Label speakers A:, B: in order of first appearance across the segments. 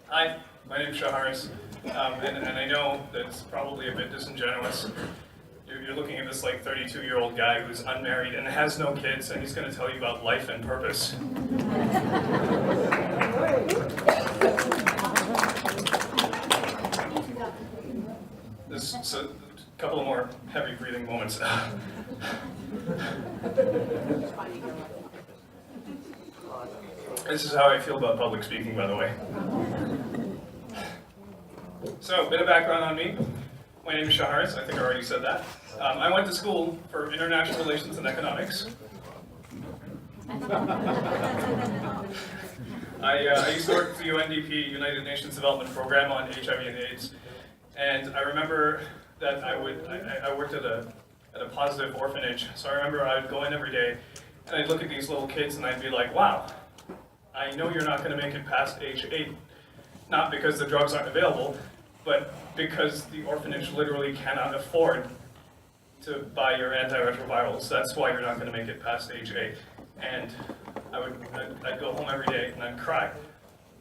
A: Hi, my name's Shaharris, and I know that it's probably a bit disingenuous. You're looking at this like 32-year-old guy who's unmarried and has no kids, and he's going to tell you about life and purpose. This a couple of more heavy breathing moments. This is how I feel about public speaking, by the way. So, a bit of background on me. My name is Shaharris, I think I already said that. I went to school for international relations and economics. I used to work at the UNDP, United Nations Development Program, on HIV and AIDS. And I remember that I worked at a positive orphanage. So I remember I would go in every day and I'd look at these little kids and I'd be like, wow, I know you're not going to make it past age 8. Not because the drugs aren't available, but because the orphanage literally cannot afford to buy your antiretrovirals. That's why you're not going to make it past age 8. And I'd go home every day and I'd cry.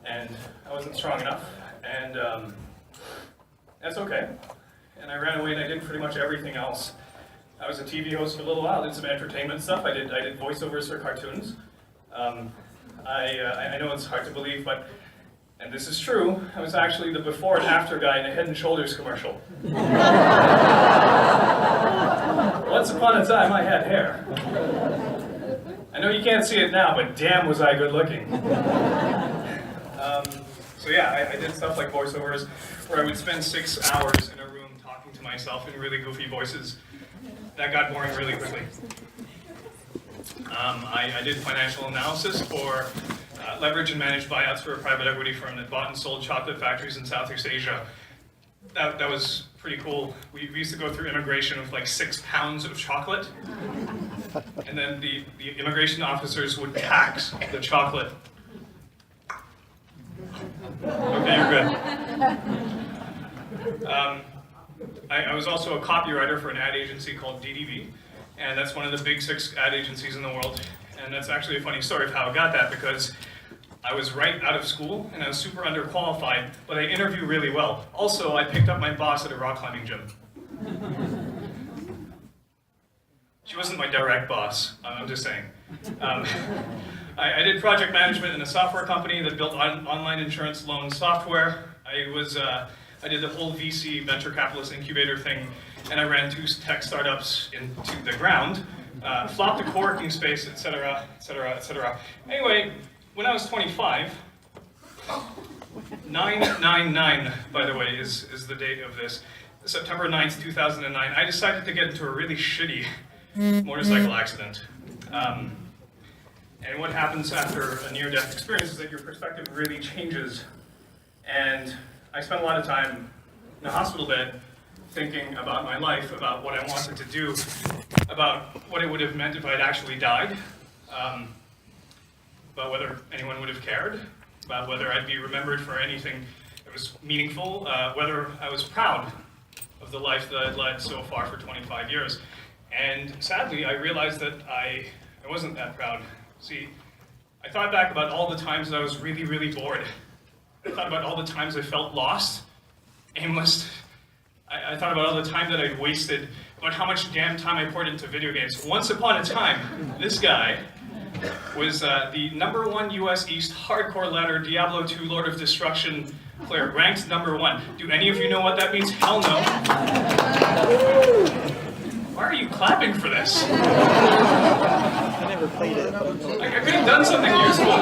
A: And I wasn't strong enough. And that's okay. And I ran away and I did pretty much everything else. I was a TV host for a little while, did some entertainment stuff. I did voiceovers for cartoons. I know it's hard to believe, but, and this is true, I was actually the before and after guy in a Head & Shoulders commercial. Once upon a time, I had hair. I know you can't see it now, but damn was I good looking. So yeah, I did stuff like voiceovers, where I would spend 6 hours in a room talking to myself in really goofy voices. That got boring really quickly. I did financial analysis for leverage and managed buyouts for a private equity firm that bought and sold chocolate factories in Southeast Asia. That was pretty cool. We used to go through immigration with like 6 pounds of chocolate. And then the immigration officers would tax the chocolate. Okay, you're good. I was also a copywriter for an ad agency called DDB, and that's one of the big 6 ad agencies in the world. And that's actually a funny story of how I got that, because I was right out of school and I was super underqualified, but I interview really well. Also, I picked up my boss at a rock climbing gym. She wasn't my direct boss, I'm just saying. I did project management in a software company that built online insurance loan software. I did the whole VC venture capitalist incubator thing, and I ran 2 tech startups into the ground, flopped a co-working space, etc., etc., etc. Anyway, when I was 25, 999, by the way, is the date of this, September 9th, 2009, I decided to get into a really shitty motorcycle accident. And what happens after a near-death experience is that your perspective really changes. And I spent a lot of time in a hospital bed thinking about my life, about what I wanted to do, about what it would have meant if I'd actually died, about whether anyone would have cared, about whether I'd be remembered for anything that was meaningful, whether I was proud of the life that I'd led so far for 25 years. And sadly, I realized that I wasn't that proud. See, I thought back about all the times that I was really, really bored. I thought about all the times I felt lost, aimless. I thought about all the time that I'd wasted, about how much damn time I poured into video games. Once upon a time, this guy was the #1 US East hardcore ladder Diablo 2 Lord of Destruction player, ranked #1. Do any of you know what that means? Hell no. Why are you clapping for this?
B: I never played it.
A: I could have done something useful.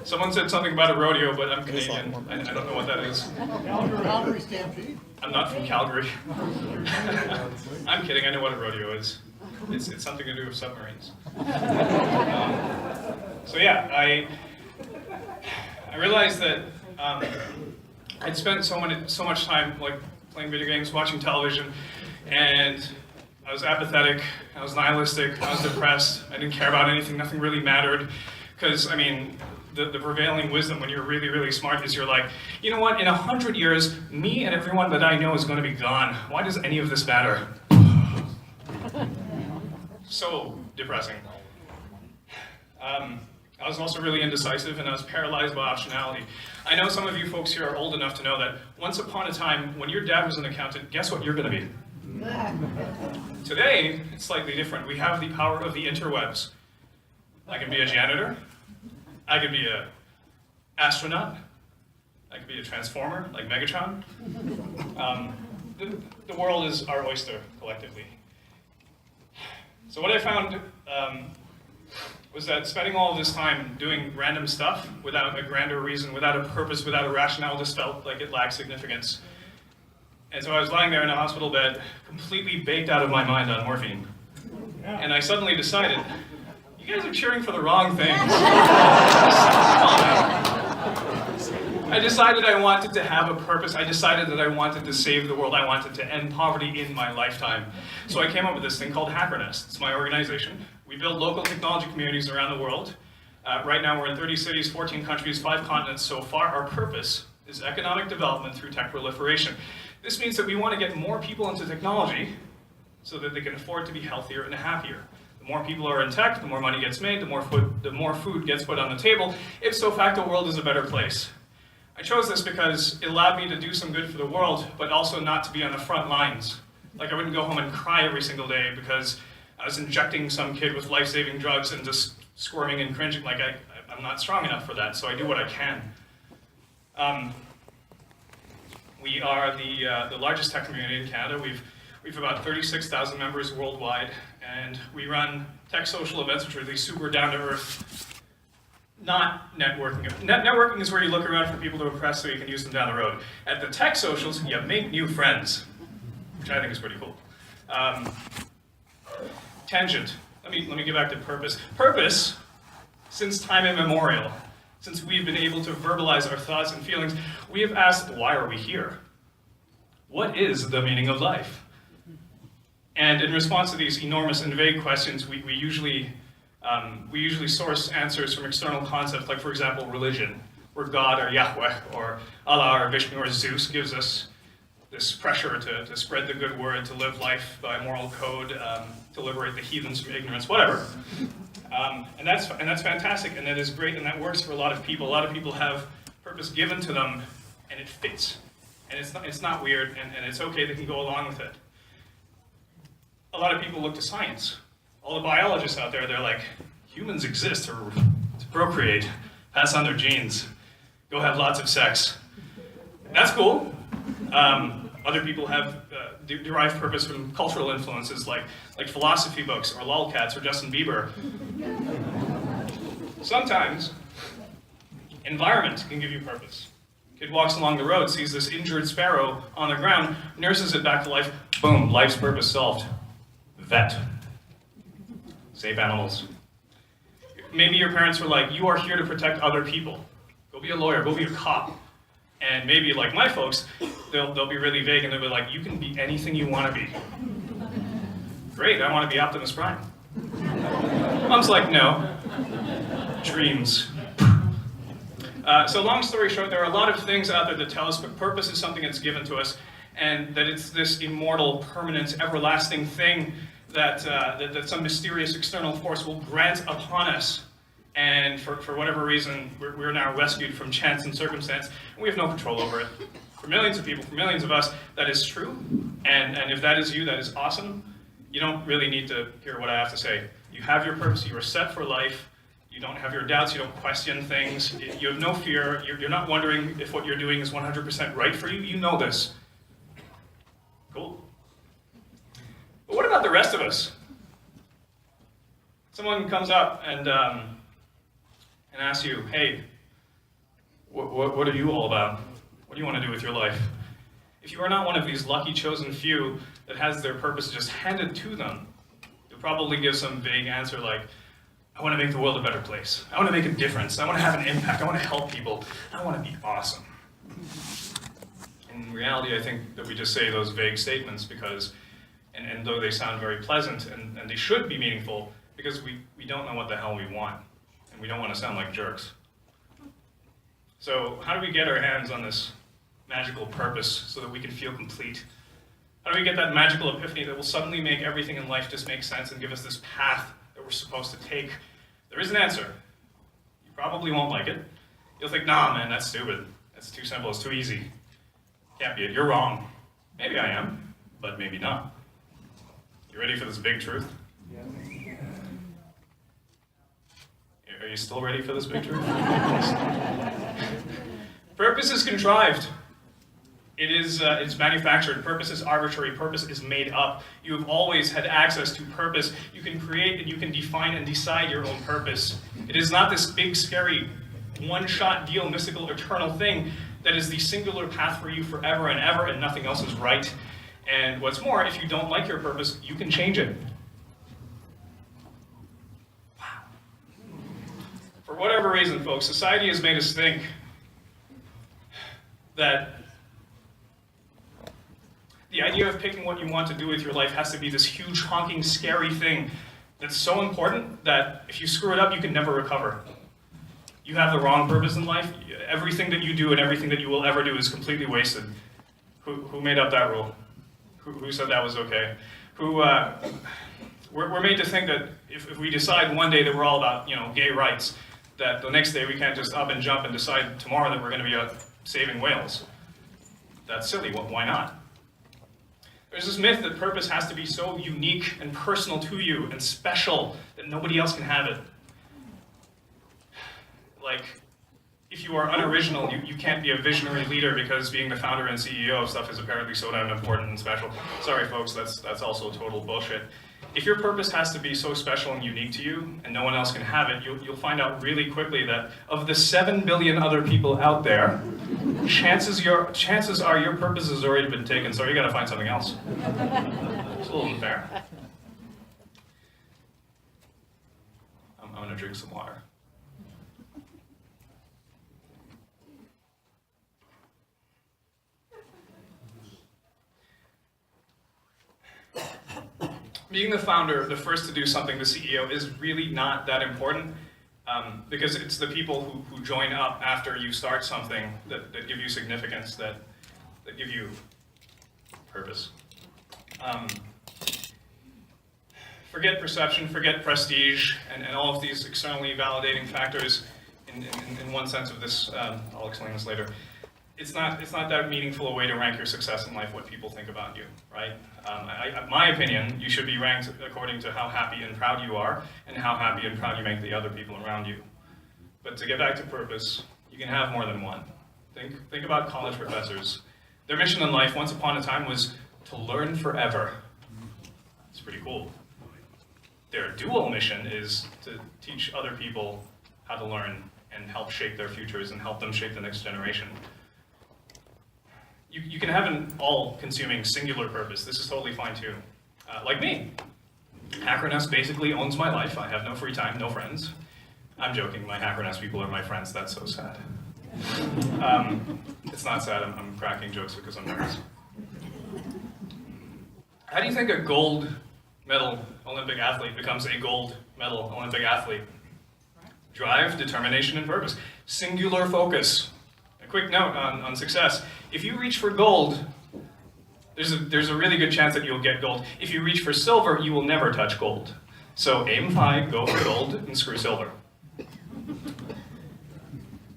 A: Someone said something about a rodeo, but I'm Canadian. I don't know what that is.
C: Calgary Stampede.
A: I'm not from Calgary. I'm kidding, I know what a rodeo is. It's something to do with submarines. So yeah, I realized that I'd spent so much time like playing video games, watching television, and I was apathetic, I was nihilistic, I was depressed, I didn't care about anything, nothing really mattered. Because, I mean, the prevailing wisdom when you're really, really smart is you're like, you know what, in 100 years, me and everyone that I know is going to be gone. Why does any of this matter? So depressing. I was also really indecisive, and I was paralyzed by optionality. I know some of you folks here are old enough to know that once upon a time, when your dad was an accountant, guess what you're going to be? Today, it's slightly different. We have the power of the interwebs. I can be a janitor. I could be an astronaut. I could be a transformer, like Megatron. The world is our oyster, collectively. So what I found was that spending all of this time doing random stuff without a grander reason, without a purpose, without a rationale, just felt like it lacked significance. And so I was lying there in a hospital bed, completely baked out of my mind on morphine. And I suddenly decided, you guys are cheering for the wrong things. I decided I wanted to have a purpose. I decided that I wanted to save the world. I wanted to end poverty in my lifetime. So I came up with this thing called HackerNest. It's my organization. We build local technology communities around the world. Right now we're in 30 cities, 14 countries, 5 continents so far. Our purpose is economic development through tech proliferation. This means that we want to get more people into technology so that they can afford to be healthier and happier. The more people are in tech, the more money gets made, the more food gets put on the table. Ipso facto, the world is a better place. I chose this because it allowed me to do some good for the world, but also not to be on the front lines. Like I wouldn't go home and cry every single day because I was injecting some kid with life-saving drugs and just squirming and cringing. Like I'm not strong enough for that, so I do what I can. We are the largest tech community in Canada. We've about 36,000 members worldwide, and we run tech social events, which are these super down-to-earth, not networking. Networking is where you look around for people to impress so you can use them down the road. At the tech socials, you make new friends, which I think is pretty cool. Tangent. Let me get back to purpose. Purpose, since time immemorial, since we've been able to verbalize our thoughts and feelings, we have asked, why are we here? What is the meaning of life? And in response to these enormous and vague questions, we usually source answers from external concepts, like, for example, religion, where God or Yahweh or Allah or Vishnu or Zeus gives us this pressure to spread the good word, to live life by moral code, to liberate the heathens from ignorance, whatever. And that's fantastic, and that is great, and that works for a lot of people. A lot of people have purpose given to them, and it fits. And it's not weird, and it's okay, they can go along with it. A lot of people look to science. All the biologists out there, they're like, humans exist to procreate, pass on their genes, go have lots of sex. That's cool. Other people have derived purpose from cultural influences like philosophy books or lolcats or Justin Bieber. Sometimes, environment can give you purpose. Kid walks along the road, sees this injured sparrow on the ground, nurses it back to life, boom, life's purpose solved. Vet. Save animals. Maybe your parents were like, you are here to protect other people. Go be a lawyer, go be a cop. And maybe, like my folks, they'll be really vague and they'll be like, you can be anything you want to be. Great, I want to be Optimus Prime. Mom's like, no. Dreams. So long story short, there are a lot of things out there that tell us, but purpose is something that's given to us, and that it's this immortal, permanent, everlasting thing that some mysterious external force will grant upon us. And for whatever reason, we're now rescued from chance and circumstance, and we have no control over it. For millions of people, for millions of us, that is true. And if that is you, that is awesome. You don't really need to hear what I have to say. You have your purpose, you are set for life. You don't have your doubts, you don't question things. You have no fear. You're not wondering if what you're doing is 100% right for you. You know this. Cool. But what about the rest of us? Someone comes up and asks you, hey, what are you all about? What do you want to do with your life? If you are not one of these lucky chosen few that has their purpose just handed to them, you'll probably give some vague answer like, I want to make the world a better place. I want to make a difference. I want to have an impact. I want to help people. I want to be awesome. In reality, I think that we just say those vague statements because, and though they sound very pleasant and they should be meaningful, because we don't know what the hell we want. And we don't want to sound like jerks. So how do we get our hands on this magical purpose so that we can feel complete? How do we get that magical epiphany that will suddenly make everything in life just make sense and give us this path that we're supposed to take? There is an answer. probably won't like it. You'll think, nah, man, that's stupid. That's too simple, it's too easy. Can't be it, you're wrong. Maybe I am, but maybe not. You ready for this big truth? Yeah. Are you still ready for this big truth? Purpose is contrived. It's manufactured. Purpose is arbitrary. Purpose is made up. You have always had access to purpose. You can create and you can define and decide your own purpose. It is not this big, scary, one-shot deal, mystical, eternal thing that is the singular path for you forever and ever, and nothing else is right. And what's more, if you don't like your purpose, you can change it. Wow. For whatever reason, folks, society has made us think that the idea of picking what you want to do with your life has to be this huge, honking, scary thing that's so important that if you screw it up, you can never recover. You have the wrong purpose in life. Everything that you do and everything that you will ever do is completely wasted. Who made up that rule? Who said that was okay? We're made to think that if we decide one day that we're all about, gay rights, that the next day we can't just up and jump and decide tomorrow that we're going to be saving whales. That's silly. Why not? There's this myth that purpose has to be so unique and personal to you and special that nobody else can have it. Like, if you are unoriginal, you can't be a visionary leader because being the founder and CEO of stuff is apparently so damn important and special. Sorry folks, that's also total bullshit. If your purpose has to be so special and unique to you and no one else can have it, you'll find out really quickly that of the 7 billion other people out there, chances are your purpose has already been taken, so you gotta find something else. It's a little unfair. I'm gonna drink some water. Being the founder, the first to do something, the CEO, is really not that important because it's the people who join up after you start something that give you significance, that give you purpose. Forget perception, forget prestige, and all of these externally validating factors in one sense of this. I'll explain this later. It's not that meaningful a way to rank your success in life, what people think about you, right? My opinion, you should be ranked according to how happy and proud you are, and how happy and proud you make the other people around you. But to get back to purpose, you can have more than one. Think about college professors. Their mission in life, once upon a time, was to learn forever. It's pretty cool. Their dual mission is to teach other people how to learn and help shape their futures and help them shape the next generation. You can have an all-consuming singular purpose. This is totally fine too. Like me. HackerNest basically owns my life. I have no free time, no friends. I'm joking, my HackerNest people are my friends. That's so sad. It's not sad, I'm cracking jokes because I'm nervous. How do you think a gold medal Olympic athlete becomes a gold medal Olympic athlete? Drive, determination, and purpose. Singular focus. A quick note on success. If you reach for gold, there's a really good chance that you'll get gold. If you reach for silver, you will never touch gold. So aim high, go for gold, and screw silver.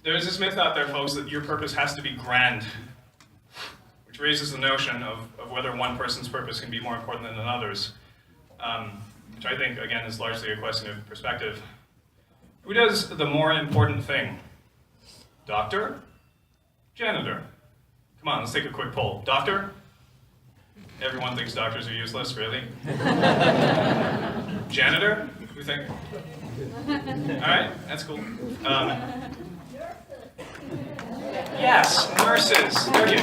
A: There's this myth out there, folks, that your purpose has to be grand, which raises the notion of whether one person's purpose can be more important than another's, which I think, again, is largely a question of perspective. Who does the more important thing? Doctor? Janitor? Come on, let's take a quick poll. Doctor? Everyone thinks doctors are useless, really? Janitor? Who think? Alright, that's cool. Yes, nurses. There you go.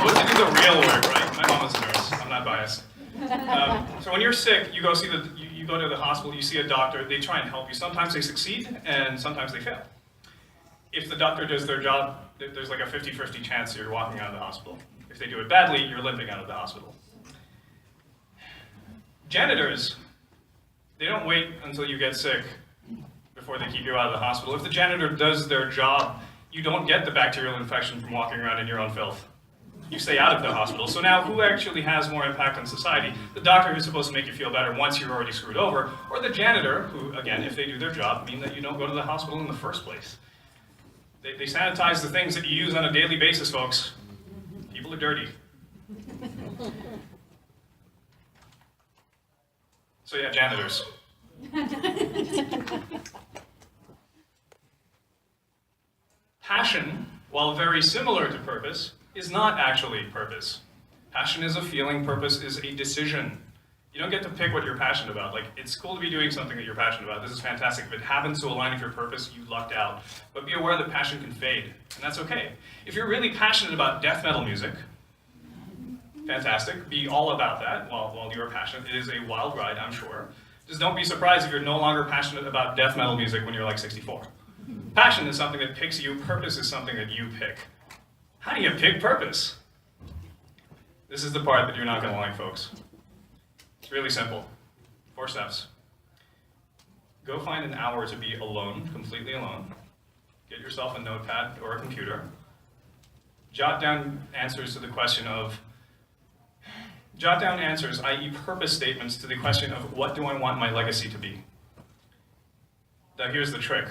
A: What to do the real work, right? My mom was a nurse. I'm not biased. So when you're sick, you go to the hospital, you see a doctor, they try and help you. Sometimes they succeed, and sometimes they fail. If the doctor does their job, there's like a 50-50 chance you're walking out of the hospital. If they do it badly, you're limping out of the hospital. Janitors, they don't wait until you get sick before they keep you out of the hospital. If the janitor does their job, you don't get the bacterial infection from walking around in your own filth. you stay out of the hospital. So now who actually has more impact on society? The doctor who's supposed to make you feel better once you're already screwed over, or the janitor who, again, if they do their job, mean that you don't go to the hospital in the first place. They sanitize the things that you use on a daily basis, folks. People are dirty. So yeah, janitors. Passion, while very similar to purpose, is not actually purpose. Passion is a feeling, purpose is a decision. You don't get to pick what you're passionate about. Like, it's cool to be doing something that you're passionate about. This is fantastic. If it happens to align with your purpose, you lucked out. But be aware that passion can fade, and that's okay. If you're really passionate about death metal music, fantastic. Be all about that while you're passionate. It is a wild ride, I'm sure. Just don't be surprised if you're no longer passionate about death metal music when you're like 64. Passion is something that picks you. Purpose is something that you pick. How do you pick purpose? This is the part that you're not going to like, folks. It's really simple. 4 steps. Go find an hour to be alone, completely alone. Get yourself a notepad or a computer. Jot down answers to the question of, jot down answers, i.e. purpose statements, to the question of what do I want my legacy to be? Now here's the trick.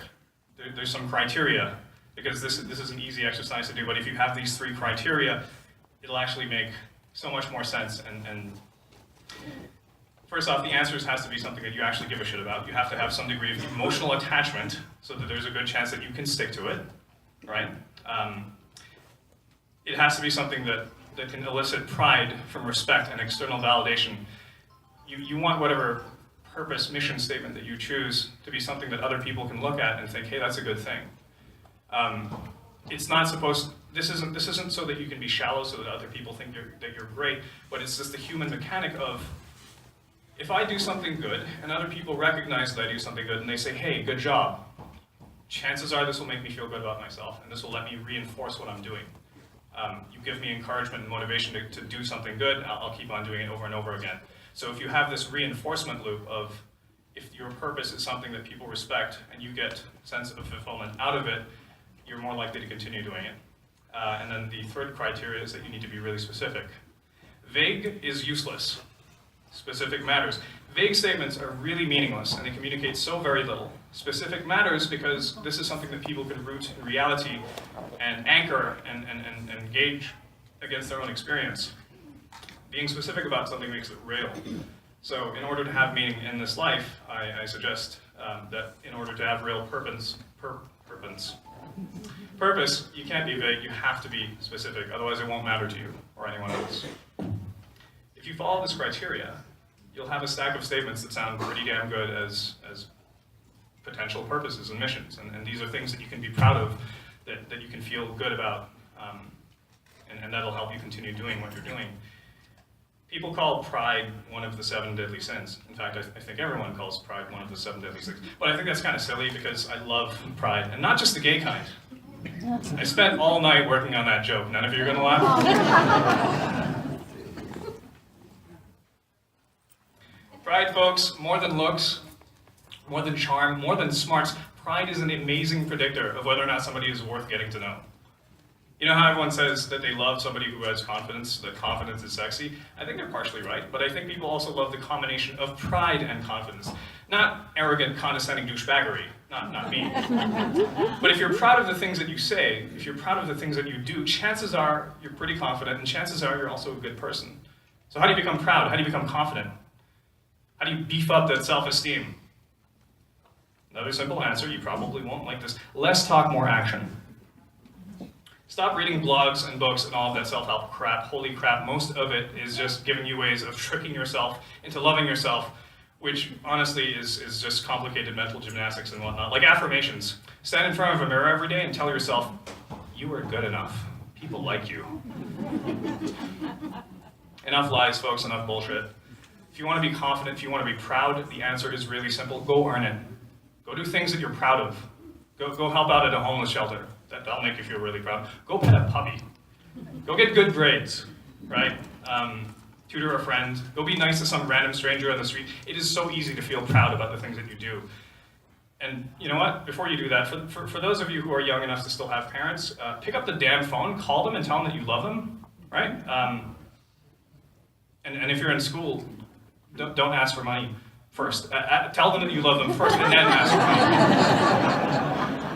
A: There's some criteria, because this is an easy exercise to do, but if you have these 3 criteria, it'll actually make so much more sense. And first off, the answers has to be something that you actually give a shit about. You have to have some degree of emotional attachment so that there's a good chance that you can stick to it, right? It has to be something that can elicit pride from respect and external validation. You want whatever purpose, mission statement that you choose to be something that other people can look at and think, hey, that's a good thing. It's not supposed, this isn't so that you can be shallow so that other people think that you're great, but it's just the human mechanic of, if I do something good and other people recognize that I do something good and they say, hey, good job, chances are this will make me feel good about myself and this will let me reinforce what I'm doing. You give me encouragement and motivation to do something good, I'll keep on doing it over and over again. So if you have this reinforcement loop of, if your purpose is something that people respect and you get a sense of fulfillment out of it, you're more likely to continue doing it. And then the 3rd criteria is that you need to be really specific. Vague is useless. Specific matters. Vague statements are really meaningless and they communicate so very little. Specific matters because this is something that people can root in reality and anchor and gauge against their own experience. Being specific about something makes it real. So in order to have meaning in this life, I suggest that in order to have real purpose, you can't be vague, you have to be specific, otherwise it won't matter to you or anyone else. If you follow this criteria, you'll have a stack of statements that sound pretty damn good as potential purposes and missions. And these are things that you can be proud of, that you can feel good about, and that'll help you continue doing what you're doing. People call pride one of the 7 deadly sins. In fact, I think everyone calls pride one of the 7 deadly sins. But I think that's kind of silly because I love pride, and not just the gay kind. I spent all night working on that joke. None of you are going to laugh? Pride, folks, more than looks, more than charm, more than smarts, pride is an amazing predictor of whether or not somebody is worth getting to know. You know how everyone says that they love somebody who has confidence, that confidence is sexy? I think they're partially right, but I think people also love the combination of pride and confidence. Not arrogant, condescending douchebaggery, not me. But if you're proud of the things that you say, if you're proud of the things that you do, chances are you're pretty confident, and chances are you're also a good person. So how do you become proud? How do you become confident? How do you beef up that self-esteem? Another simple answer, you probably won't like this. Less talk, more action. Stop reading blogs and books and all of that self-help crap. Holy crap, most of it is just giving you ways of tricking yourself into loving yourself, which honestly is just complicated mental gymnastics and whatnot. Like affirmations. Stand in front of a mirror every day and tell yourself, you are good enough. People like you. Enough lies, folks, enough bullshit. If you want to be confident, if you want to be proud, the answer is really simple. Go earn it. Go do things that you're proud of. Go help out at a homeless shelter. That'll make you feel really proud. Go pet a puppy. Go get good grades, right? Tutor a friend. Go be nice to some random stranger on the street. It is so easy to feel proud about the things that you do. And you know what? Before you do that, for those of you who are young enough to still have parents, pick up the damn phone, call them and tell them that you love them. right? And if you're in school, don't ask for money first. Tell them that you love them first, and then ask for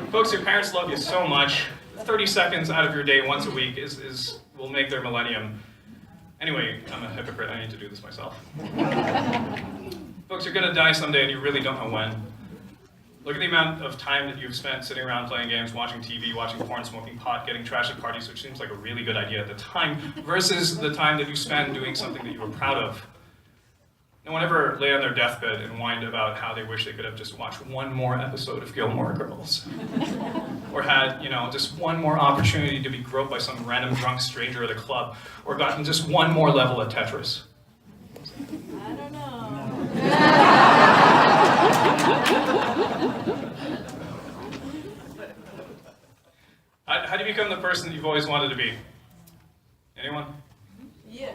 A: money. Folks, your parents love you so much. 30 seconds out of your day once a week will make their millennium. Anyway, I'm a hypocrite. I need to do this myself. Folks, you're going to die someday, and you really don't know when. Look at the amount of time that you've spent sitting around playing games, watching TV, watching porn, smoking pot, getting trashed at parties, which seems like a really good idea at the time, versus the time that you spend doing something that you were proud of. No one ever lay on their deathbed and whined about how they wish they could have just watched one more episode of Gilmore Girls. Or had, just one more opportunity to be groped by some random drunk stranger at a club, or gotten just one more level at Tetris.
D: I don't know.
A: How do you become the person that you've always wanted to be? Anyone?
D: Yeah.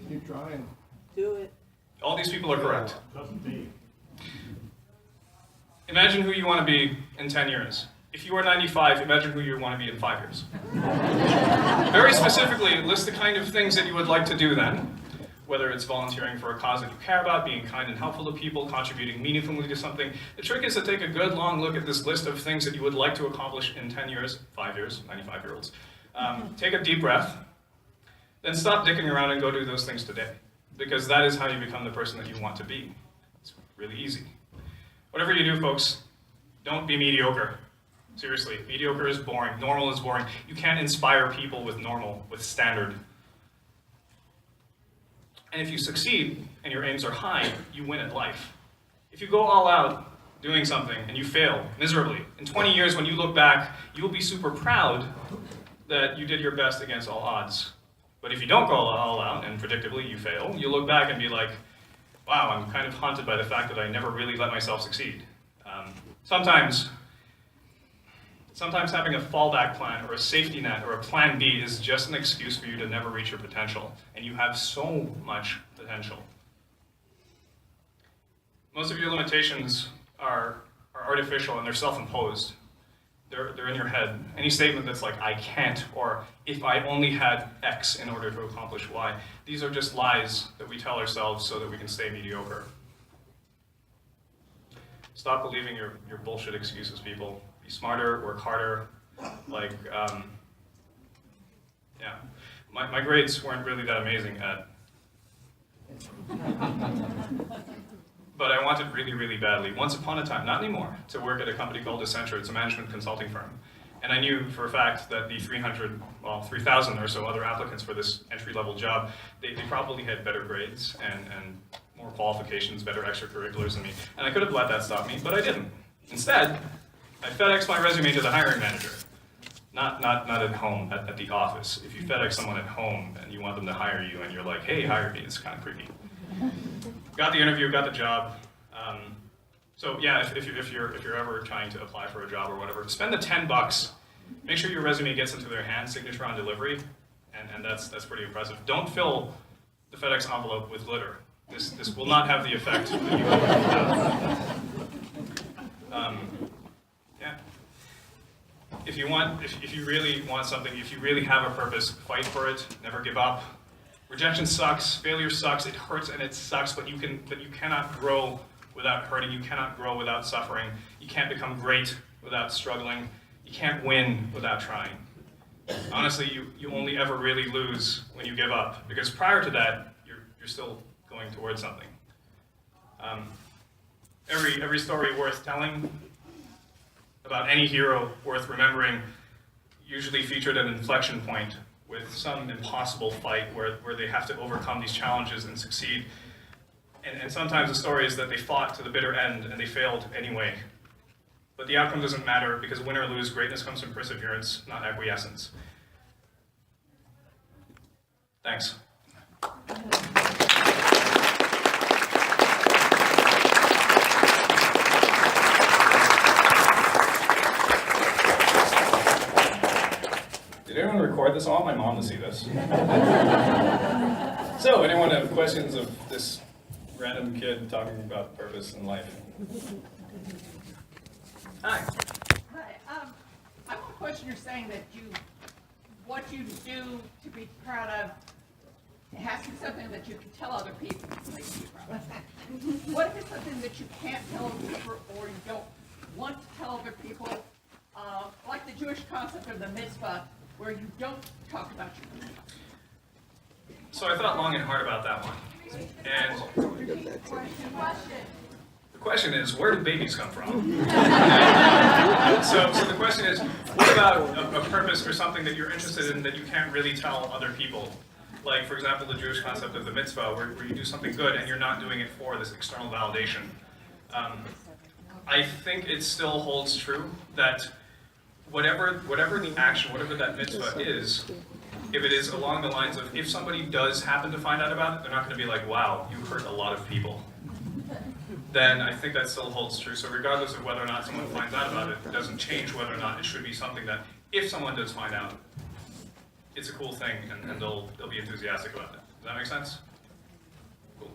C: Keep trying.
D: Do it.
A: All these people are correct.
C: Doesn't be.
A: Imagine who you want to be in 10 years. If you are 95, imagine who you want to be in 5 years. Very specifically, list the kind of things that you would like to do then. Whether it's volunteering for a cause that you care about, being kind and helpful to people, contributing meaningfully to something. The trick is to take a good long look at this list of things that you would like to accomplish in 10 years, 5 years, 95-year-olds. Take a deep breath, then stop dicking around and go do those things today. Because that is how you become the person that you want to be. It's really easy. Whatever you do, folks, don't be mediocre. Seriously, mediocre is boring, normal is boring. You can't inspire people with normal, with standard. And if you succeed and your aims are high, you win at life. If you go all out doing something and you fail miserably, in 20 years when you look back, you will be super proud that you did your best against all odds. But if you don't go all out and predictably you fail, you look back and be like, wow, I'm kind of haunted by the fact that I never really let myself succeed. Sometimes having a fallback plan or a safety net or a plan B is just an excuse for you to never reach your potential. And you have so much potential. Most of your limitations are artificial and they're self-imposed. They're in your head. Any statement that's like, I can't, or if I only had X in order to accomplish Y, these are just lies that we tell ourselves so that we can stay mediocre. Stop believing your bullshit excuses, people. Be smarter, work harder. My grades weren't really that amazing but I wanted really, really badly, once upon a time, not anymore, to work at a company called Accenture. It's a management consulting firm. And I knew for a fact that the 3,000 or so other applicants for this entry-level job, they probably had better grades and more qualifications, better extracurriculars than me. And I could have let that stop me, but I didn't. Instead, I FedExed my resume to the hiring manager. Not at home, at the office. If you FedEx someone at home and you want them to hire you and you're like, hey, hire me, it's kind of creepy. Got the interview, got the job. So yeah, if you're ever trying to apply for a job or whatever, spend the $10. Make sure your resume gets into their hand, signature on delivery, and that's pretty impressive. Don't fill the FedEx envelope with glitter. This will not have the effect that you hope it will have. Yeah. If you really want something, if you really have a purpose, fight for it. Never give up. Rejection sucks. Failure sucks. It hurts and it sucks. But you cannot grow without hurting. You cannot grow without suffering. You can't become great without struggling. You can't win without trying. Honestly, you only ever really lose when you give up, because prior to that, you're still going towards something. Every story worth telling about any hero worth remembering usually featured an inflection point with some impossible fight where they have to overcome these challenges and succeed. And sometimes the story is that they fought to the bitter end and they failed anyway. But the outcome doesn't matter, because win or lose, greatness comes from perseverance, not acquiescence. Thanks. Did anyone record this? I want my mom to see this. So, anyone have questions of this random kid talking about purpose in life? Hi.
E: Hi, I have a question. You're saying that you what you do to be proud of, it has to be something that you can tell other people to make you proud of. What if it's something that you can't tell other people or you don't want to tell other people? Like the Jewish concept of the mitzvah, where you don't talk about your mitzvah.
A: So I thought long and hard about that one. And the question is, where do babies come from? So the question is, what about a purpose or something that you're interested in that you can't really tell other people? Like, for example, the Jewish concept of the mitzvah, where you do something good and you're not doing it for this external validation. I think it still holds true that whatever the action, whatever that mitzvah is, if it is along the lines of, if somebody does happen to find out about it, they're not going to be like, wow, you hurt a lot of people. Then I think that still holds true. So regardless of whether or not someone finds out about it, it doesn't change whether or not it should be something that, if someone does find out, it's a cool thing and they'll be enthusiastic about it. Does that make sense? Cool.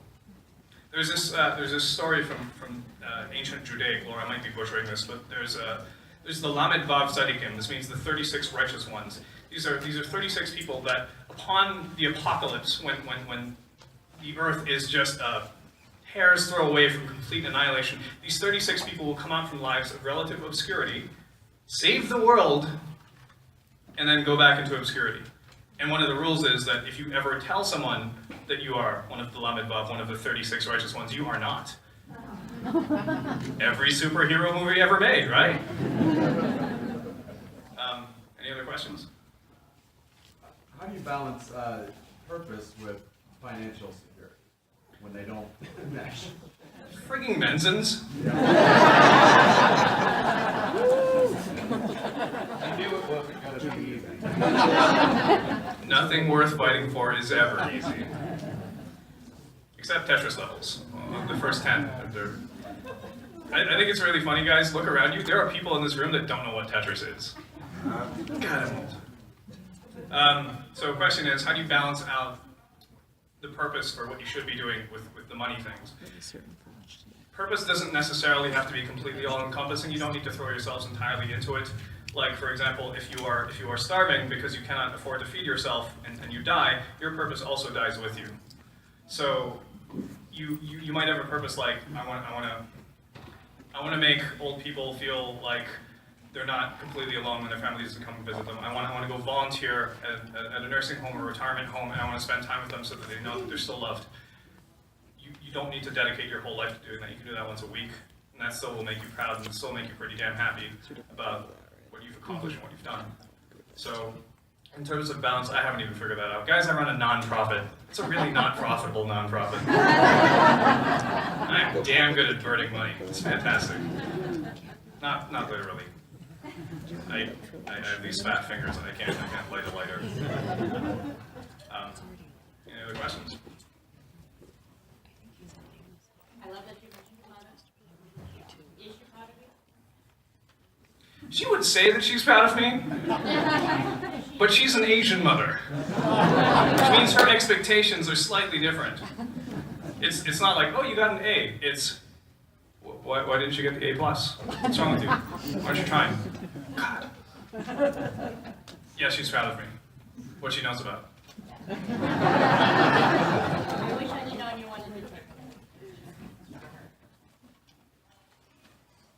A: There's this story from ancient Judaic lore. I might be butchering this, but there's the Lamed Vav Tzadikim. This means the 36 righteous ones. These are 36 people that, upon the apocalypse, when the earth is just a hair's throw away from complete annihilation, these 36 people will come out from lives of relative obscurity, save the world, and then go back into obscurity. And one of the rules is that if you ever tell someone that you are one of the Lamed Vav, one of the 36 righteous ones, you are not. Every superhero movie ever made, right? Any other questions?
F: How do you balance purpose with financial security when they don't mesh?
A: Frigging Menzens.
F: I knew it wasn't going to be easy.
A: Nothing worth fighting for is ever easy. Except Tetris levels. The first 10. I think it's really funny, guys. Look around you. There are people in this room that don't know what Tetris is. God, so the question is, how do you balance out the purpose for what you should be doing with the money things? Purpose doesn't necessarily have to be completely all-encompassing. You don't need to throw yourselves entirely into it. Like, for example, if you are starving because you cannot afford to feed yourself and you die, your purpose also dies with you. So you might have a purpose like, I want to make old people feel like they're not completely alone when their family doesn't come and visit them. I want to go volunteer at a nursing home or retirement home, and I want to spend time with them so that they know that they're still loved. You don't need to dedicate your whole life to doing that. You can do that once a week, and that still will make you proud and still make you pretty damn happy about what you've accomplished and what you've done. So, in terms of balance, I haven't even figured that out. Guys, I run a non-profit. It's a really not profitable non-profit. I'm damn good at burning money. It's fantastic. Not literally. I have these fat fingers and I can't light a lighter. Any other questions?
D: I love that you mentioned your mother. Is she proud of you?
A: She would say that she's proud of me, but she's an Asian mother, which means her expectations are slightly different. It's not like, oh, you got an A. It's, why didn't you get the A+? What's wrong with you? Why aren't you trying? God. Yeah, she's proud of me. What she knows about.
D: I wish I knew known you wanted to take it.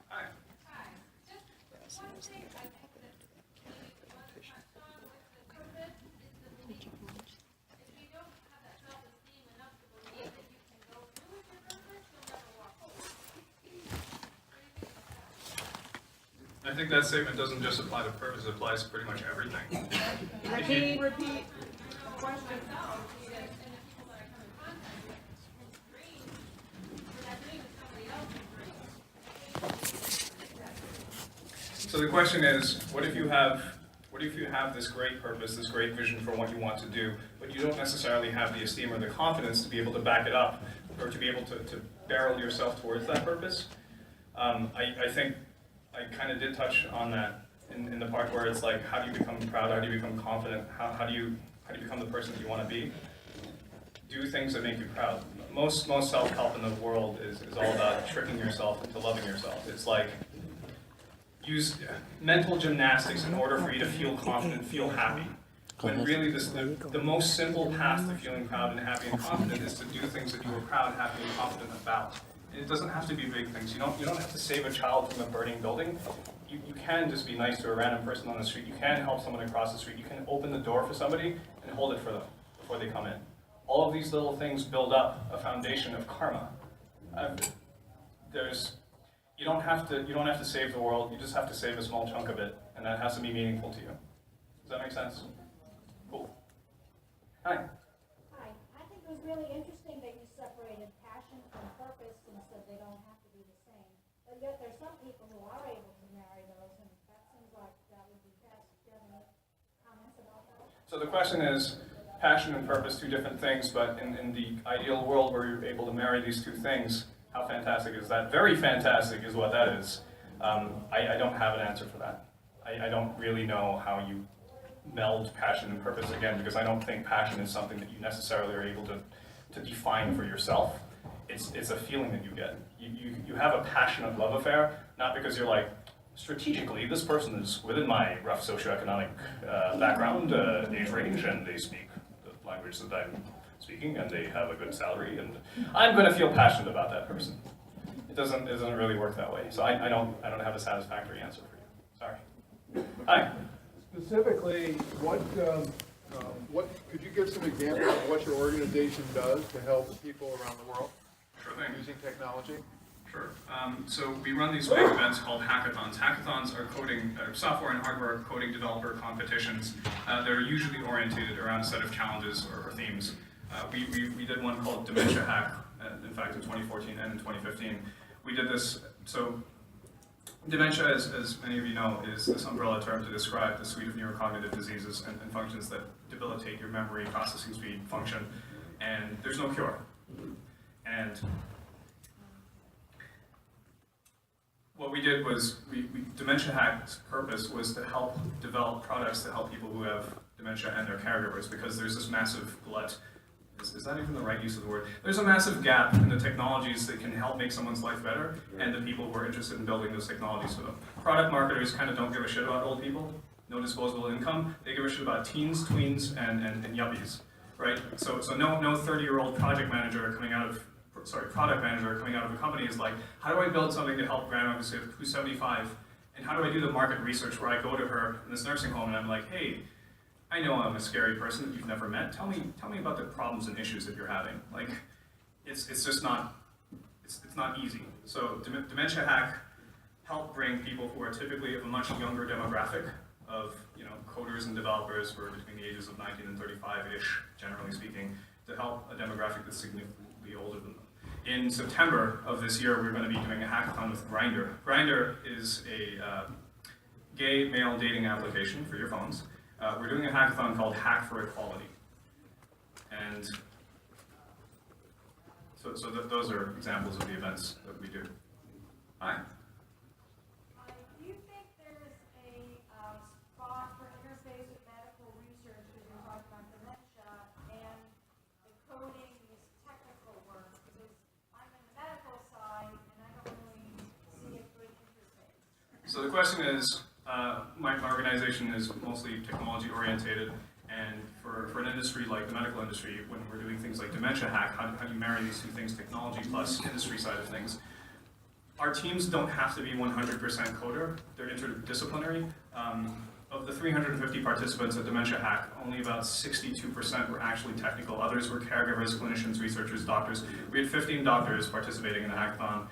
A: Hi.
G: Just one thing I think that we want to touch on with the purpose is the belief. If you don't have that self-esteem enough to believe that you can go through with your purpose, you'll never walk forward. What do you think about that?
A: I think that statement doesn't just apply to purpose, it applies to pretty much everything.
E: Repeat. Question.
A: So the question is, what if you have this great purpose, this great vision for what you want to do, but you don't necessarily have the esteem or the confidence to be able to back it up, or to be able to barrel yourself towards that purpose? I think I kind of did touch on that in the part where it's like, how do you become proud? How do you become confident? How do you become the person that you want to be? Do things that make you proud. Most self-help in the world is all about tricking yourself into loving yourself. It's like, use mental gymnastics in order for you to feel confident, feel happy. when really the most simple path to feeling proud and happy and confident is to do things that you are proud, happy, and confident about. And it doesn't have to be big things. You don't have to save a child from a burning building. You can just be nice to a random person on the street. You can help someone across the street. You can open the door for somebody and hold it for them before they come in. All of these little things build up a foundation of karma. You don't have to save the world. You just have to save a small chunk of it, and that has to be meaningful to you. Does that make sense? Cool. Hi.
H: Hi, I think it was really interesting that you separated passion from purpose and said they don't have to be the same. But yet there's some people who are able to marry those, and that seems like that would be best. Do you have any comments about that?
A: So the question is, passion and purpose, two different things, but in the ideal world where you're able to marry these two things, how fantastic is that? Very fantastic is what that is. I don't have an answer for that. I don't really know how you meld passion and purpose again, because I don't think passion is something that you necessarily are able to define for yourself. It's a feeling that you get. You have a passionate love affair, not because you're like, strategically, this person is within my rough socioeconomic background, age range, and they speak the language that I'm speaking, and they have a good salary, and I'm going to feel passionate about that person. It doesn't really work that way. So I don't have a satisfactory answer for you. Sorry. Hi.
C: Specifically, what could you give some examples of what your organization does to help people around the world
A: Sure thing.
C: using technology?
A: Sure. So we run these big events called hackathons. Hackathons are software and hardware coding developer competitions. They're usually oriented around a set of challenges or themes. We did one called Dementia Hack, in fact, in 2014 and in 2015. We did this, so dementia, as many of you know, is this umbrella term to describe the suite of neurocognitive diseases and functions that debilitate your memory, processing speed, function, and there's no cure. And what we did was, Dementia Hack's purpose was to help develop products to help people who have dementia and their caregivers, because there's this massive glut. Is that even the right use of the word? There's a massive gap in the technologies that can help make someone's life better, and the people who are interested in building those technologies for them. Product marketers kind of don't give a shit about old people, no disposable income. They give a shit about teens, tweens, and yuppies, right? So no 30-year-old product manager coming out of a company is like, how do I build something to help grandma who's 75, and how do I do the market research where I go to her in this nursing home and I'm like, hey, I know I'm a scary person that you've never met. Tell me about the problems and issues that you're having. Like, it's just not easy. So Dementia Hack helped bring people who are typically of a much younger demographic of coders and developers who are between the ages of 19 and 35-ish, generally speaking, to help a demographic that's significantly older than them. In September of this year, we're going to be doing a hackathon with Grindr. Grindr is a gay male dating application for your phones. We're doing a hackathon called Hack for Equality. And so those are examples of the events that we do. Hi.
H: Do you think there's a spot for interface with medical research, because you're talking about dementia, and the coding, this technical work? Because I'm in the medical side, and I don't really see a good interface.
A: So the question is, my organization is mostly technology orientated, and for an industry like the medical industry, when we're doing things like Dementia Hack, how do you marry these two things, technology plus industry side of things? Our teams don't have to be 100% coder, they're interdisciplinary. Of the 350 participants at Dementia Hack, only about 62% were actually technical. Others were caregivers, clinicians, researchers, doctors. We had 15 doctors participating in the hackathon,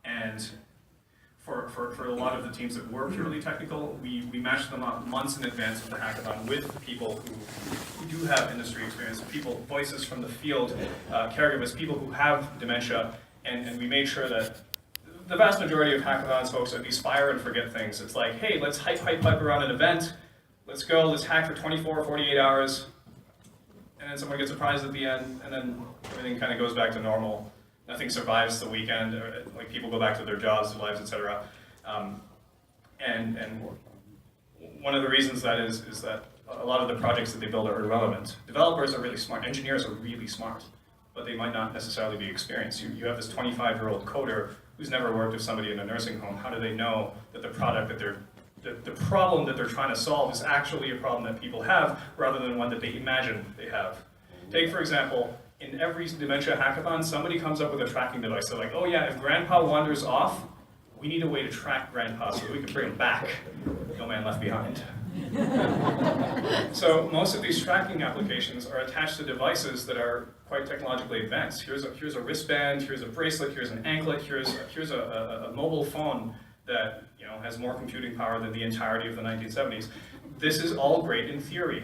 A: and for a lot of the teams that were purely technical, we matched them up months in advance of the hackathon with people who do have industry experience, people, voices from the field, caregivers, people who have dementia, and we made sure that the vast majority of hackathons folks are these fire and forget things. It's like, hey, let's hype around an event, let's go, let's hack for 24 or 48 hours, and then someone gets a prize at the end, and then everything kind of goes back to normal. Nothing survives the weekend, or, like, people go back to their jobs, their lives, etc. And one of the reasons that is that a lot of the projects that they build are irrelevant. Developers are really smart, engineers are really smart, but they might not necessarily be experienced. You have this 25-year-old coder who's never worked with somebody in a nursing home. How do they know that the product that they're the problem that they're trying to solve is actually a problem that people have rather than one that they imagine they have. Take, for example, in every Dementia Hackathon, somebody comes up with a tracking device. They're like, oh yeah, if Grandpa wanders off, we need a way to track Grandpa so that we can bring him back. No man left behind. So most of these tracking applications are attached to devices that are quite technologically advanced. Here's a wristband, here's a bracelet, here's an anklet, here's a mobile phone that has more computing power than the entirety of the 1970s. This is all great in theory.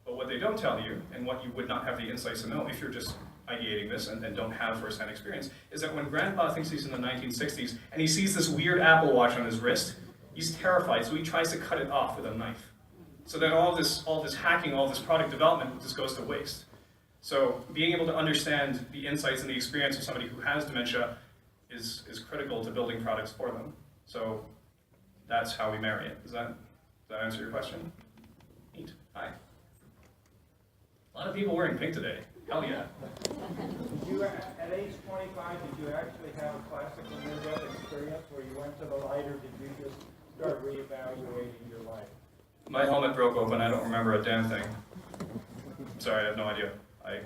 A: But what they don't tell you, and what you would not have the insights to know if you're just ideating this and don't have first-hand experience, is that when Grandpa thinks he's in the 1960s and he sees this weird Apple Watch on his wrist, he's terrified, so he tries to cut it off with a knife. So then all this hacking, all this product development just goes to waste. So being able to understand the insights and the experience of somebody who has dementia is critical to building products for them. So that's how we marry it. Does that answer your question? Neat. Hi. A lot of people wearing pink today. Hell yeah.
I: Did you, at age 25, did you actually have a classical near-death experience where you went to the light, or did you just start reevaluating your life?
A: My helmet broke open. I don't remember a damn thing. Sorry, I have no idea. I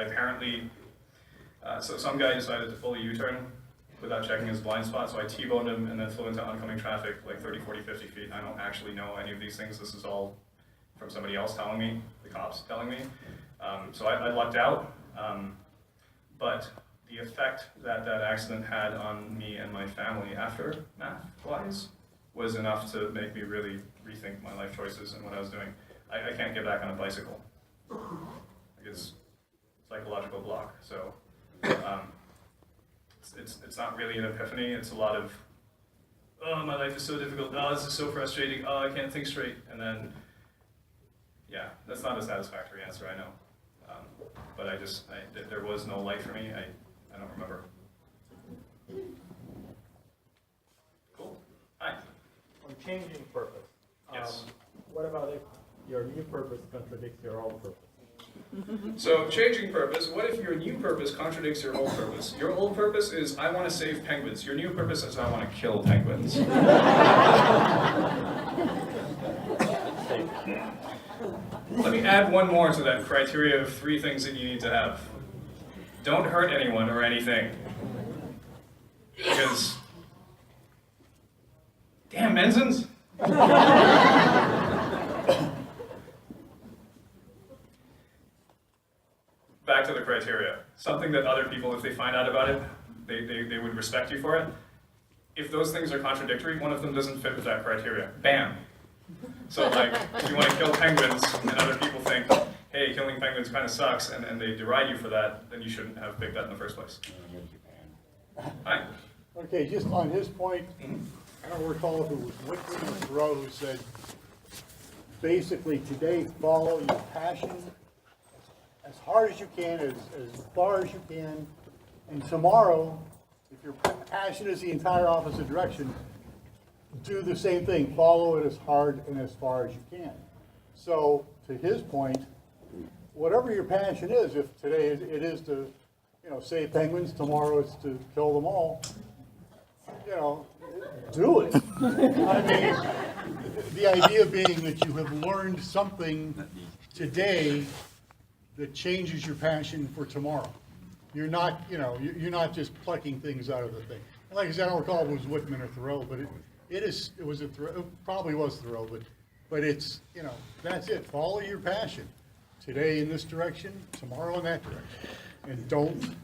A: apparently, so some guy decided to pull a U-turn without checking his blind spot, so I T-boned him and then flew into oncoming traffic like 30, 40, 50 feet. I don't actually know any of these things. This is all from somebody else telling me, the cops telling me. So I lucked out, but the effect that accident had on me and my family aftermath-wise was enough to make me really rethink my life choices and what I was doing. I can't get back on a bicycle. It's psychological block. So it's not really an epiphany. It's a lot of, oh, my life is so difficult. Oh, this is so frustrating. Oh, I can't think straight. And then, yeah, that's not a satisfactory answer, I know. But there was no light for me. I don't remember. Cool. Hi.
I: On changing purpose.
A: Yes.
I: What about if your new purpose contradicts your old purpose?
A: So, changing purpose, what if your new purpose contradicts your old purpose? Your old purpose is, I want to save penguins. Your new purpose is, I want to kill penguins. Let me add one more to that criteria of 3 things that you need to have. Don't hurt anyone or anything. Because, damn, Mensans! Back to the criteria. Something that other people, if they find out about it, they would respect you for it. If those things are contradictory, one of them doesn't fit with that criteria. Bam! So like, if you want to kill penguins and other people think, hey, killing penguins kind of sucks, and they deride you for that, then you shouldn't have picked that in the first place. Hi.
J: Okay, just on his point, I don't recall if it was Whitman or Thoreau who said, basically today follow your passion as hard as you can, as far as you can, and tomorrow, if your passion is the entire opposite direction, do the same thing, follow it as hard and as far as you can. So, to his point, whatever your passion is, if today it is to, save penguins, tomorrow it's to kill them all, do it. I mean, the idea being that you have learned something today that changes your passion for tomorrow. You're not, you're not just plucking things out of the thing. Like I said, I don't recall if it was Whitman or Thoreau, but it was a Thoreau, it probably was Thoreau, but it's, that's it. Follow your passion. Today in this direction, tomorrow in that direction. And don't,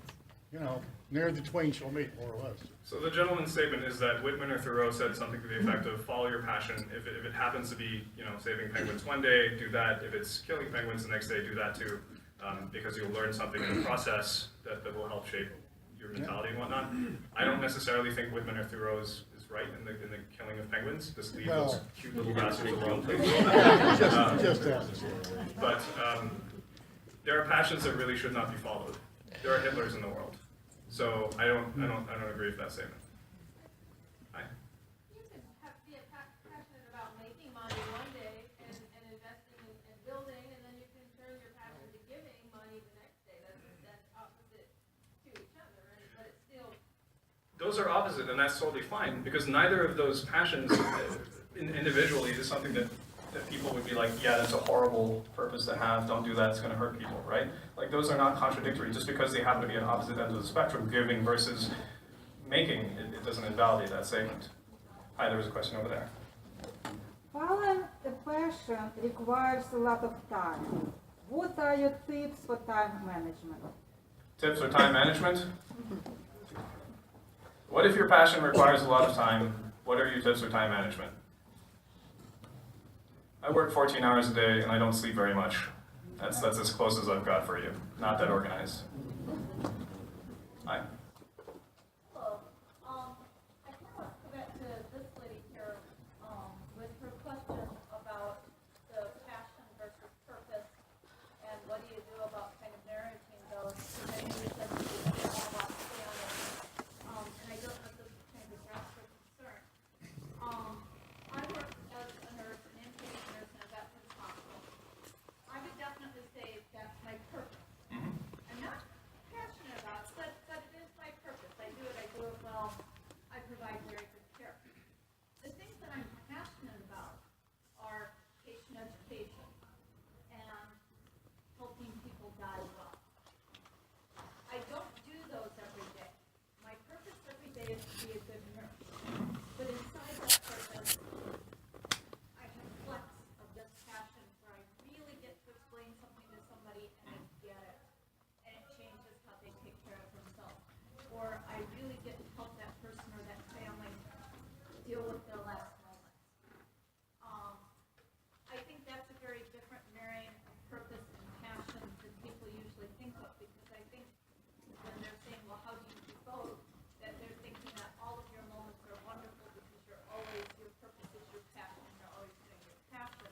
J: ne'er the twain shall meet, more or less.
A: So the gentleman's statement is that Whitman or Thoreau said something to the effect of follow your passion. If it happens to be, saving penguins one day, do that. If it's killing penguins the next day, do that too. Because you'll learn something in the process that will help shape your mentality and whatnot. I don't necessarily think Whitman or Thoreau is right in the killing of penguins. Just leave those cute little bastards alone, please.
J: Just that.
A: But there are passions that really should not be followed. There are Hitlers in the world. So I don't agree with that statement. Hi.
G: You can be passionate about making money one day and investing and building, and then you can turn your passion to giving money the next day. That's opposite to each other, but it's still.
A: those are opposite, and that's totally fine, because neither of those passions individually is something that people would be like, yeah, that's a horrible purpose to have, don't do that, it's going to hurt people, right? Like, those are not contradictory, just because they happen to be on opposite ends of the spectrum, giving versus making, it doesn't invalidate that statement. Hi, there was a question over there.
H: Following a passion requires a lot of time. What are your tips for time management?
A: Tips for time management? What if your passion requires a lot of time? What are your tips for time management? I work 14 hours a day and I don't sleep very much. That's as close as I've got for you. Not that organized. Hi.
G: Hello. I kind of want to go back to this lady here with her question about the passion versus purpose and what do you do about kind of marrying those. Because I know you said it's all about family. And I don't know if this is kind of a grasp of concern. I work as a nurse, an inpatient nurse in a veterans hospital. I would definitely say that's my purpose. I'm not passionate about it, but it is my purpose. I do it well. I provide very good care. The things that I'm passionate about are patient education and helping people die well. I don't do those every day. My purpose every day is to be a good nurse. But inside that purpose, I have flecks of this passion where I really get to explain something to somebody and they get it. And it changes how they take care of themselves. Or I really get to help that person or that family deal with their last moments. I think that's a very different marrying of purpose and passion than people usually think of, because I think when they're saying, well, how do you do both, that they're thinking that all of your moments are wonderful because your purpose is your passion, and you're always doing your passion.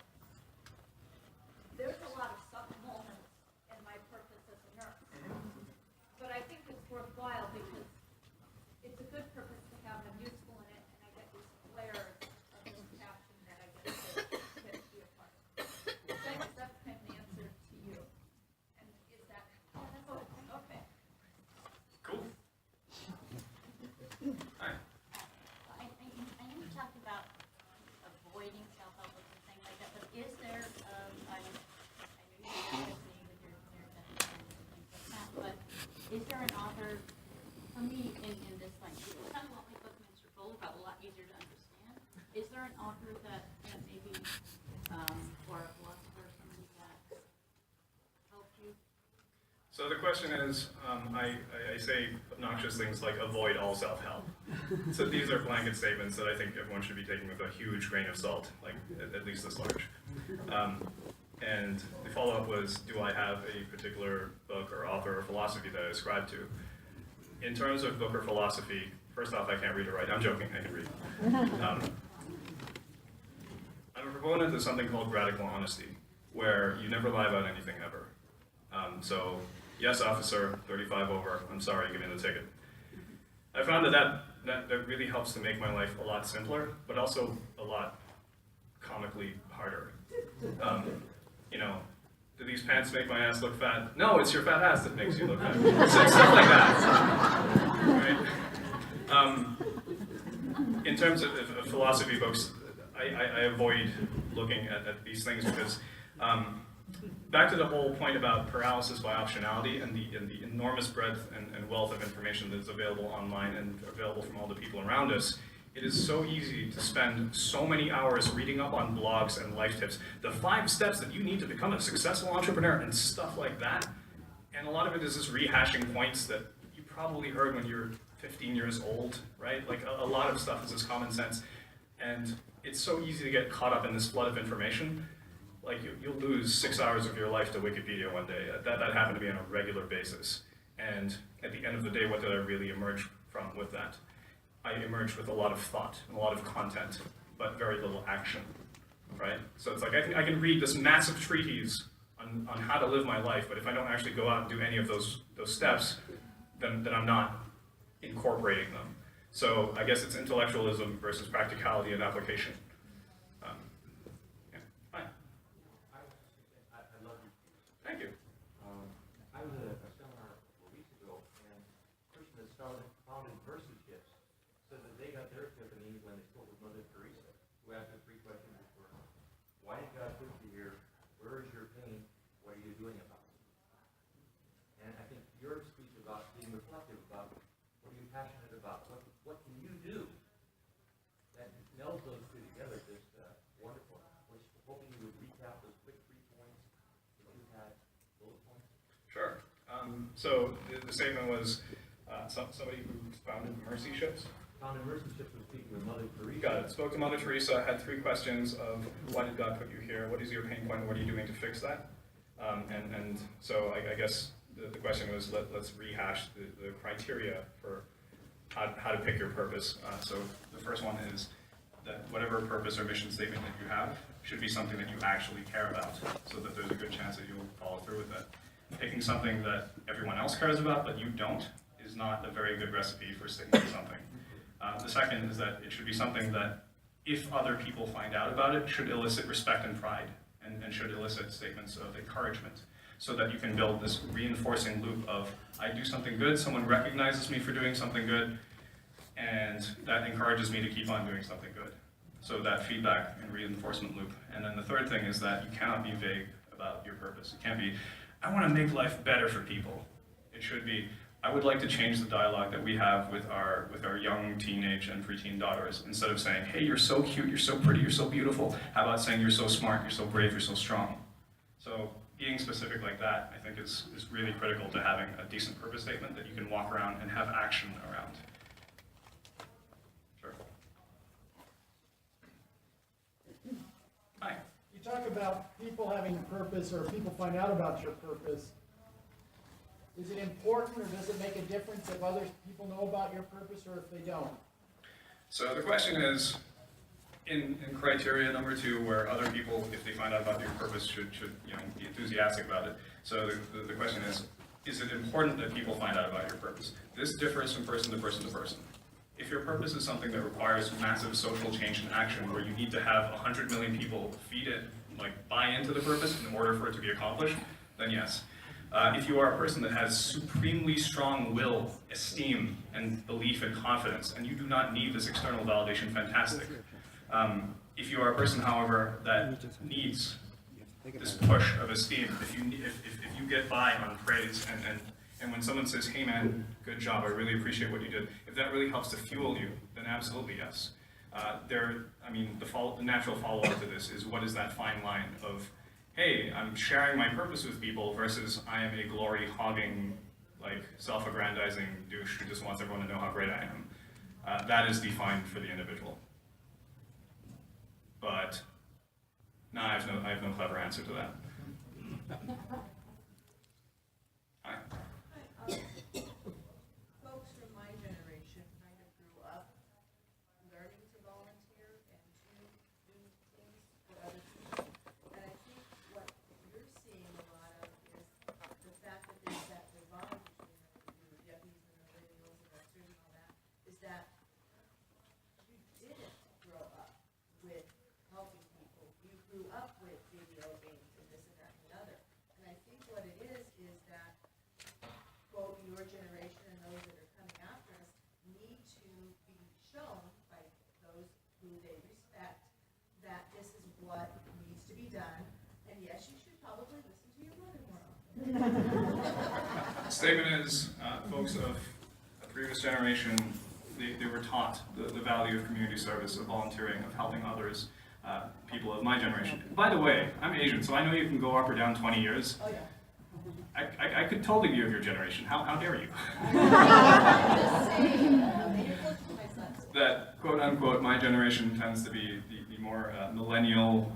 G: There's a lot of suck moments in my purpose as a nurse. But I think it's worthwhile because it's a good purpose to have, and I'm useful in it, and I get these flares of this passion that I get to be a part of. So I guess that's kind of the answer to you. And is that, okay.
A: Cool. Hi.
D: I know we talked about avoiding self-help and things like that, but is there, I know you discussed me with your definition and things like that, but is there an author, for me, in this line, it's kind of what my book Mensa Full about, a lot easier to understand. Is there an author that maybe, or a philosopher or somebody that helped you?
A: So the question is, I say obnoxious things like avoid all self-help. So these are blanket statements that I think everyone should be taking with a huge grain of salt, like at least this large. And the follow-up was, do I have a particular book or author or philosophy that I ascribe to? In terms of book or philosophy, first off, I can't read or write. I'm joking, I can read. I'm a proponent of something called radical honesty, where you never lie about anything ever. So, yes, officer, 35 over, I'm sorry, give me the ticket. I found that really helps to make my life a lot simpler, but also a lot comically harder. You know, do these pants make my ass look fat? No, it's your fat ass that makes you look fat. So, stuff like that. Right? In terms of philosophy books, I avoid looking at these things because back to the whole point about paralysis by optionality and the enormous breadth and wealth of information that's available online and available from all the people around us, it is so easy to spend so many hours reading up on blogs and life tips, the 5 steps that you need to become a successful entrepreneur and stuff like that. And a lot of it is just rehashing points that you probably heard when you were 15 years old, right? Like a lot of stuff is just common sense. And it's so easy to get caught up in this flood of information. Like you'll lose 6 hours of your life to Wikipedia one day. That happened to me on a regular basis. And at the end of the day, what did I really emerge from with that? I emerged with a lot of thought and a lot of content, but very little action, right? So it's like I can read this massive treatise on how to live my life, but if I don't actually go out and do any of those steps, then I'm not incorporating them. So I guess it's intellectualism versus practicality and application. Yeah. Hi.
K: I love you.
A: Thank you.
K: I was at a seminar a couple of weeks ago, and a person that founded Versus Tips
A: So the statement was somebody who founded Mercy Ships.
K: Founded Mercy Ships was speaking with Mother Teresa.
A: Got it. Spoke to Mother Teresa, had 3 questions of why did God put you here? What is your pain point? What are you doing to fix that? And so I guess the question was, let's rehash the criteria for how to pick your purpose. So the first one is that whatever purpose or mission statement that you have should be something that you actually care about, so that there's a good chance that you'll follow through with it. Picking something that everyone else cares about but you don't is not a very good recipe for sticking to something. The second is that it should be something that, if other people find out about it, should elicit respect and pride, and should elicit statements of encouragement, so that you can build this reinforcing loop of, I do something good, someone recognizes me for doing something good, and that encourages me to keep on doing something good. So that feedback and reinforcement loop. And then the third thing is that you cannot be vague about your purpose. It can't be, I want to make life better for people. It should be, I would like to change the dialogue that we have with our young teenage and preteen daughters. Instead of saying, hey, you're so cute, you're so pretty, you're so beautiful, how about saying you're so smart, you're so brave, you're so strong? So being specific like that, I think is really critical to having a decent purpose statement that you can walk around and have action around. Sure. Hi.
B: You talk about people having a purpose, or people find out about your purpose. Is it important, or does it make a difference if other people know about your purpose or if they don't?
A: So the question is, in criteria number 2, where other people, if they find out about your purpose, should be enthusiastic about it. So the question is it important that people find out about your purpose? This differs from person to person to person. If your purpose is something that requires massive social change and action, where you need to have 100 million people feed it, like buy into the purpose in order for it to be accomplished, then yes. If you are a person that has supremely strong will, esteem, and belief and confidence, and you do not need this external validation, fantastic. If you are a person, however, that needs this push of esteem, if you get by on praise, and when someone says, hey man, good job, I really appreciate what you did, if that really helps to fuel you, then absolutely yes. The natural follow-up to this is, what is that fine line of, hey, I'm sharing my purpose with people versus I am a glory-hogging, like self-aggrandizing douche who just wants everyone to know how great I am. That is defined for the individual. But no, I have no clever answer to that. Hi.
L: Folks from my generation kind of grew up learning to volunteer and to do things for other people. And I think what you're seeing a lot of is the fact that there's that divide between the yuppies and the millennials and Western and all that, is that you didn't grow up with helping people. You grew up with video games and this and that and the other. And I think what it is that, quote, your generation and those that are coming after us need to be shown by those who they respect that this is what needs to be done. And yes, you should probably listen to your mother more often.
A: The statement is, folks of a previous generation, they were taught the value of community service, of volunteering, of helping others, people of my generation. By the way, I'm Asian, so I know you can go up or down 20 years.
L: Oh, yeah.
A: I could totally be of your generation. How dare you? That, quote unquote, my generation tends to be the more millennial,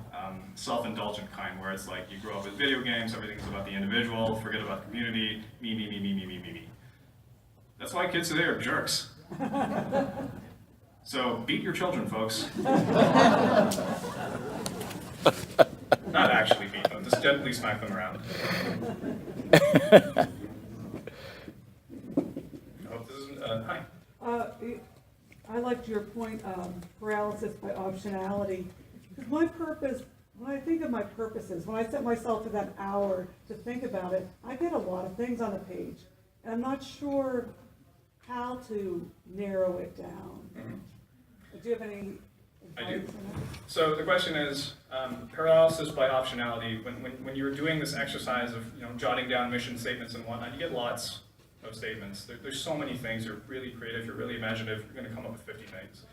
A: self-indulgent kind, where it's like you grow up with video games, everything's about the individual, forget about the community, me. That's why kids today are jerks. So beat your children, folks. Not actually beat them, just gently smack them around. I hope this isn't, hi.
M: I liked your point, paralysis by optionality. Because my purpose, when I think of my purposes, when I set myself to that hour to think about it, I get a lot of things on a page. And I'm not sure how to narrow it down.
A: Mm-hmm.
M: Do you have any
A: I do.
M: advice on that?
A: So the question is, paralysis by optionality. When you're doing this exercise of jotting down mission statements and whatnot, you get lots of statements. There's so many things. You're really creative. You're really imaginative. You're going to come up with 50 things.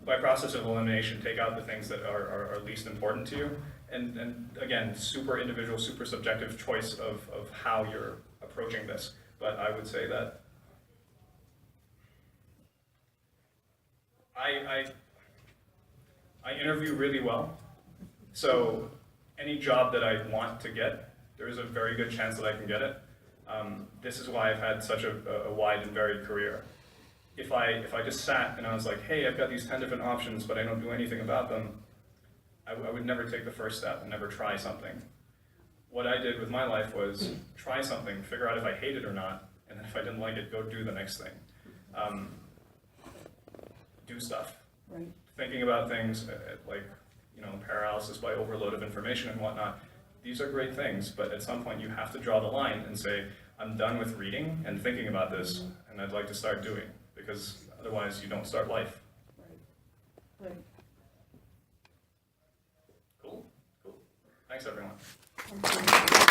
A: By process of elimination, take out the things that are least important to you. And again, super individual, super subjective choice of how you're approaching this, but I would say that I interview really well, so any job that I want to get, there is a very good chance that I can get it. This is why I've had such a wide and varied career. If I just sat and I was like, hey, I've got these 10 different options, but I don't do anything about them, I would never take the first step and never try something. What I did with my life was try something, figure out if I hate it or not, and then if I didn't like it, go do the next thing. Do stuff.
M: Right.
A: Thinking about things like, paralysis by overload of information and whatnot. These are great things, but at some point you have to draw the line and say, I'm done with reading and thinking about this, and I'd like to start doing, because otherwise you don't start life.
M: Right.
A: Cool? Cool. Thanks, everyone.
M: Thank you.